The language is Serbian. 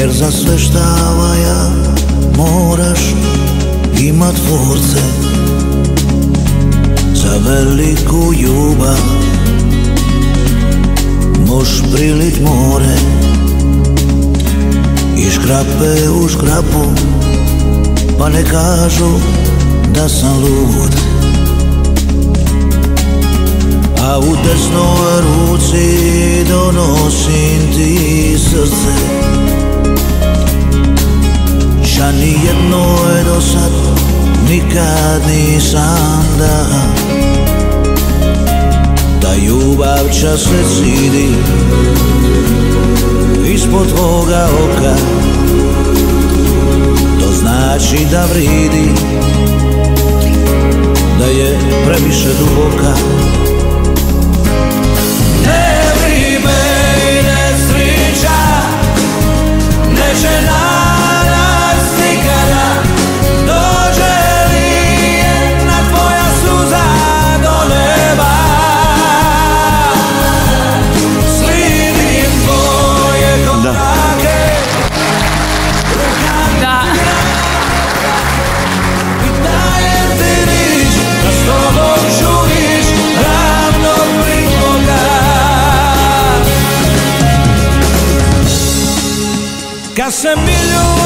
jer za sve šta valja moraš imat tvorce. Za veliku ljubav moš prilit more i škrape u škrapu, pa ne kažu da sam lud. A u desnoj ruci donosim ti srce, ša nijednoj do sad nikad nisam da. Ta ljubav čas se cidi ispod tvoga oka, to znači da vridi, da je previše duboka. Ne vrime i nesreća neće nas nikada, dođe li jedna tvoja suza do neba, slidim tvoje korake, Da. i dajem ti rič da s tobom ću ić ravno priloga. Kad se milju